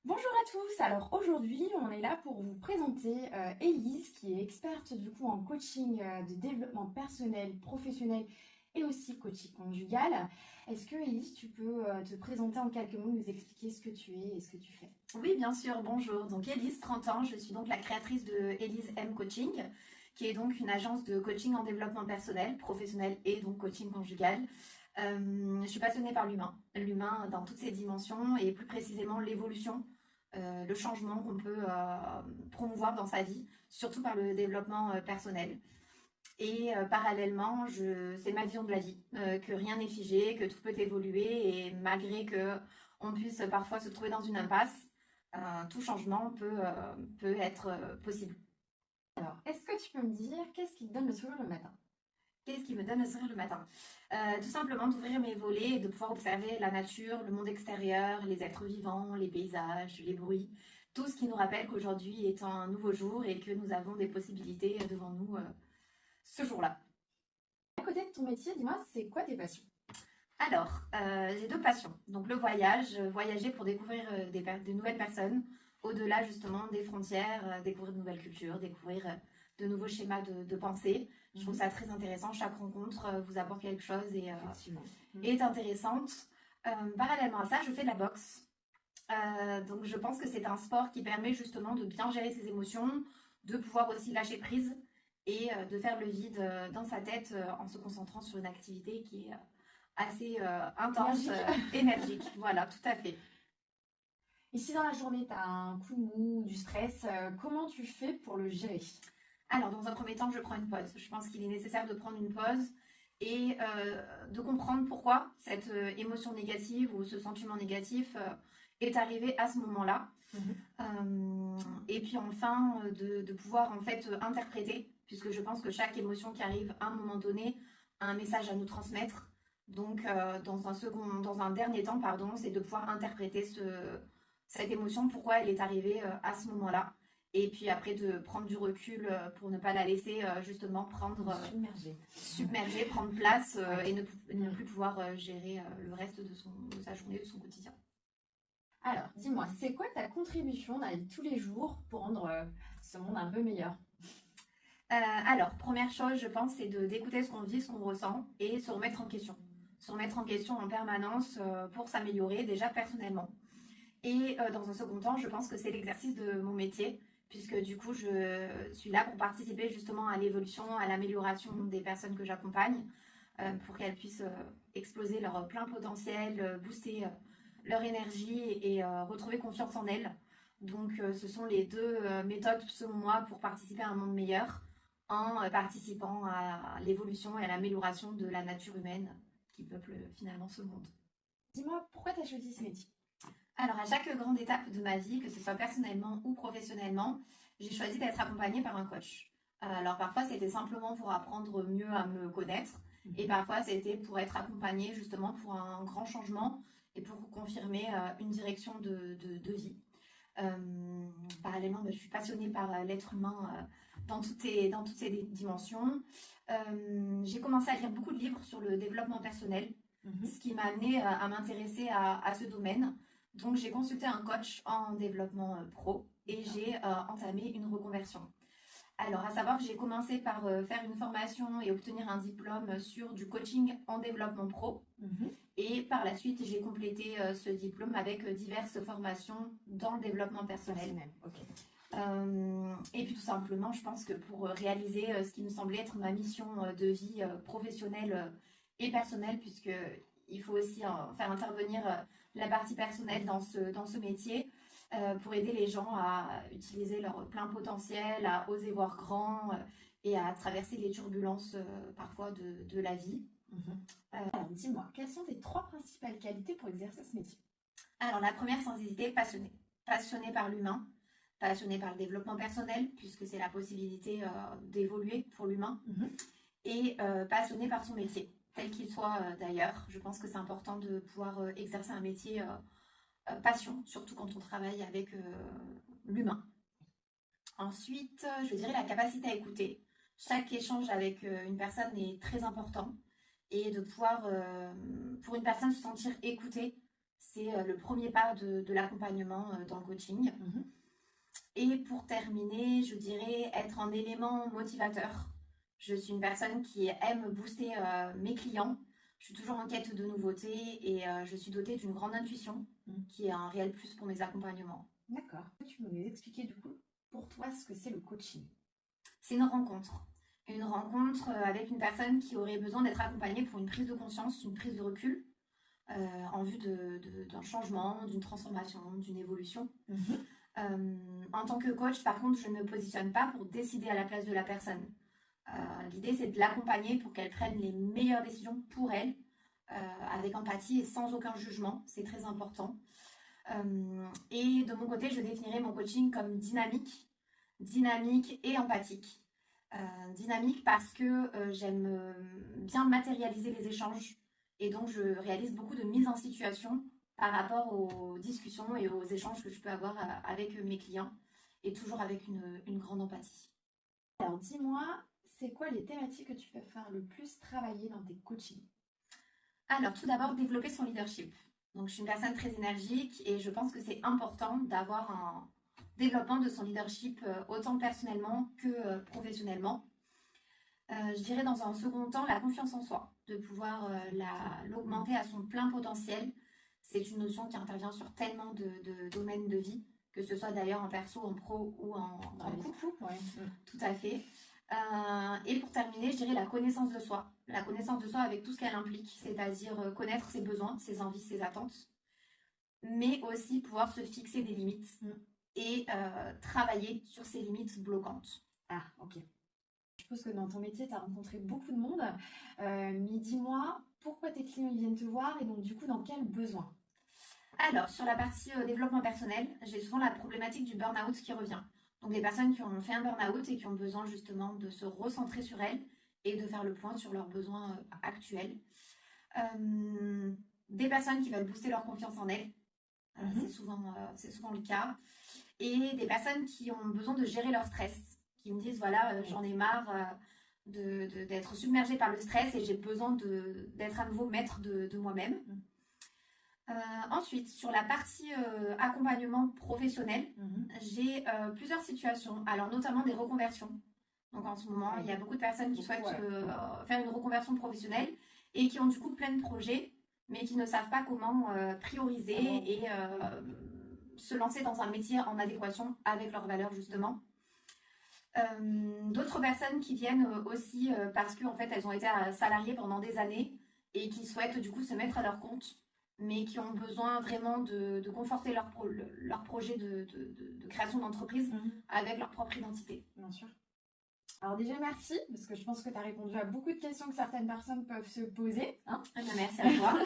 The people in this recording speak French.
Bonjour à tous, alors aujourd'hui on est là pour vous présenter Élise qui est experte du coup en coaching de développement personnel, professionnel et aussi coaching conjugal. Est-ce que Élise tu peux te présenter en quelques mots, nous expliquer ce que tu es et ce que tu fais? Oui, bien sûr, bonjour. Donc Élise, 30 ans, je suis donc la créatrice de Élise M Coaching, qui est donc une agence de coaching en développement personnel, professionnel et donc coaching conjugal. Je suis passionnée par l'humain dans toutes ses dimensions et plus précisément l'évolution, le changement qu'on peut promouvoir dans sa vie, surtout par le développement personnel. Et parallèlement, c'est ma vision de la vie, que rien n'est figé, que tout peut évoluer et malgré que on puisse parfois se trouver dans une impasse, tout changement peut être possible. Alors, est-ce que tu peux me dire qu'est-ce qui te donne le sourire le matin? Qu'est-ce qui me donne le sourire le matin? Tout simplement d'ouvrir mes volets et de pouvoir observer la nature, le monde extérieur, les êtres vivants, les paysages, les bruits, tout ce qui nous rappelle qu'aujourd'hui est un nouveau jour et que nous avons des possibilités devant nous ce jour-là. À côté de ton métier, dis-moi, c'est quoi tes passions? Alors, j'ai deux passions. Donc le voyage, voyager pour découvrir de nouvelles personnes, au-delà justement des frontières, découvrir de nouvelles cultures, découvrir de nouveaux schémas de pensée. Je trouve ça très intéressant. Chaque rencontre vous apporte quelque chose et Effectivement. est intéressante. Parallèlement à ça, je fais de la boxe. Donc je pense que c'est un sport qui permet justement de bien gérer ses émotions, de pouvoir aussi lâcher prise et de faire le vide dans sa tête en se concentrant sur une activité qui est assez intense, énergique. Voilà, tout à fait. Et si dans la journée tu as un coup de mou, du stress, comment tu fais pour le gérer? Alors, dans un premier temps, je prends une pause. Je pense qu'il est nécessaire de prendre une pause et de comprendre pourquoi cette émotion négative ou ce sentiment négatif est arrivé à ce moment-là. Et puis enfin, de pouvoir en fait interpréter, puisque je pense que chaque émotion qui arrive à un moment donné a un message à nous transmettre. Donc, dans un dernier temps, pardon, c'est de pouvoir interpréter cette émotion, pourquoi elle est arrivée à ce moment-là. Et puis après, de prendre du recul pour ne pas la laisser justement prendre, submerger, prendre place et ne plus pouvoir gérer le reste de sa journée, de son quotidien. Alors, dis-moi, c'est quoi ta contribution dans la vie de tous les jours pour rendre ce monde un peu meilleur? Alors, première chose, je pense, c'est d'écouter ce qu'on vit, ce qu'on ressent et se remettre en question. Se remettre en question en permanence pour s'améliorer déjà personnellement. Et dans un second temps, je pense que c'est l'exercice de mon métier, puisque du coup, je suis là pour participer justement à l'évolution, à l'amélioration des personnes que j'accompagne, pour qu'elles puissent exploser leur plein potentiel, booster leur énergie et retrouver confiance en elles. Donc, ce sont les deux méthodes, selon moi, pour participer à un monde meilleur, en participant à l'évolution et à l'amélioration de la nature humaine qui peuple finalement ce monde. Dis-moi, pourquoi tu as choisi ce métier? Alors, à chaque grande étape de ma vie, que ce soit personnellement ou professionnellement, j'ai choisi d'être accompagnée par un coach. Alors, parfois, c'était simplement pour apprendre mieux à me connaître, et parfois, c'était pour être accompagnée justement pour un grand changement et pour confirmer une direction de vie. Parallèlement, je suis passionnée par l'être humain dans toutes ses dimensions. J'ai commencé à lire beaucoup de livres sur le développement personnel, ce qui m'a amenée à m'intéresser à ce domaine. Donc, j'ai consulté un coach en développement pro et j'ai entamé une reconversion. Alors, à savoir que j'ai commencé par faire une formation et obtenir un diplôme sur du coaching en développement pro. Et par la suite, j'ai complété ce diplôme avec diverses formations dans le développement personnel. Et puis tout simplement, je pense que pour réaliser ce qui me semblait être ma mission de vie professionnelle et personnelle, puisqu'il faut aussi faire intervenir la partie personnelle dans ce métier, pour aider les gens à utiliser leur plein potentiel, à oser voir grand et à traverser les turbulences parfois de la vie. Alors, dis-moi, quelles sont tes 3 principales qualités pour exercer ce métier? Alors, la première, sans hésiter, passionnée. Passionnée par l'humain, passionnée par le développement personnel, puisque c'est la possibilité d'évoluer pour l'humain, et passionnée par son métier, tel qu'il soit d'ailleurs. Je pense que c'est important de pouvoir exercer un métier passion, surtout quand on travaille avec l'humain. Ensuite, je dirais la capacité à écouter. Chaque échange avec une personne est très important et de pouvoir, pour une personne, se sentir écoutée, C'est le premier pas de l'accompagnement dans le coaching. Mhm. Et pour terminer, je dirais être un élément motivateur. Je suis une personne qui aime booster mes clients. Je suis toujours en quête de nouveautés et je suis dotée d'une grande intuition qui est un réel plus pour mes accompagnements. D'accord. Tu peux nous expliquer du coup pour toi ce que c'est le coaching? C'est une rencontre. Une rencontre avec une personne qui aurait besoin d'être accompagnée pour une prise de conscience, une prise de recul en vue d'un changement, d'une transformation, d'une évolution. En tant que coach, par contre, je ne me positionne pas pour décider à la place de la personne. L'idée, c'est de l'accompagner pour qu'elle prenne les meilleures décisions pour elle, avec empathie et sans aucun jugement. C'est très important. Et de mon côté, je définirais mon coaching comme dynamique et empathique. Dynamique parce que j'aime bien matérialiser les échanges et donc je réalise beaucoup de mise en situation par rapport aux discussions et aux échanges que je peux avoir avec mes clients et toujours avec une grande empathie. Alors dis-moi, c'est quoi les thématiques que tu peux faire le plus travailler dans tes coachings? Alors tout d'abord, développer son leadership. Donc je suis une personne très énergique et je pense que c'est important d'avoir un développement de son leadership autant personnellement que professionnellement. Je dirais dans un second temps la confiance en soi, de pouvoir l'augmenter à son plein potentiel. C'est une notion qui intervient sur tellement de domaines de vie, que ce soit d'ailleurs en perso, en pro ou en couple. Ouais. Tout à fait. Et pour terminer, je dirais la connaissance de soi. La connaissance de soi avec tout ce qu'elle implique, c'est-à-dire connaître ses besoins, ses envies, ses attentes, mais aussi pouvoir se fixer des limites et travailler sur ces limites bloquantes. Ah, ok. Je suppose que dans ton métier, tu as rencontré beaucoup de monde. Mais dis-moi, pourquoi tes clients ils viennent te voir et donc du coup, dans quel besoin? Alors, sur la partie développement personnel, j'ai souvent la problématique du burn-out qui revient. Donc, des personnes qui ont fait un burn-out et qui ont besoin justement de se recentrer sur elles et de faire le point sur leurs besoins actuels. Des personnes qui veulent booster leur confiance en elles, c'est souvent le cas. Et des personnes qui ont besoin de gérer leur stress, qui me disent, voilà, j'en ai marre d'être submergée par le stress et j'ai besoin d'être à nouveau maître de moi-même. Ensuite, sur la partie accompagnement professionnel, j'ai plusieurs situations, alors notamment des reconversions. Donc en ce moment, il y a beaucoup de personnes qui souhaitent faire une reconversion professionnelle et qui ont du coup plein de projets, mais qui ne savent pas comment prioriser et se lancer dans un métier en adéquation avec leurs valeurs justement. D'autres personnes qui viennent aussi parce qu'en fait elles ont été salariées pendant des années et qui souhaitent du coup se mettre à leur compte, mais qui ont besoin vraiment de conforter leur projet de création d'entreprise avec leur propre identité. Bien sûr. Alors déjà, merci, parce que je pense que tu as répondu à beaucoup de questions que certaines personnes peuvent se poser. Merci à toi.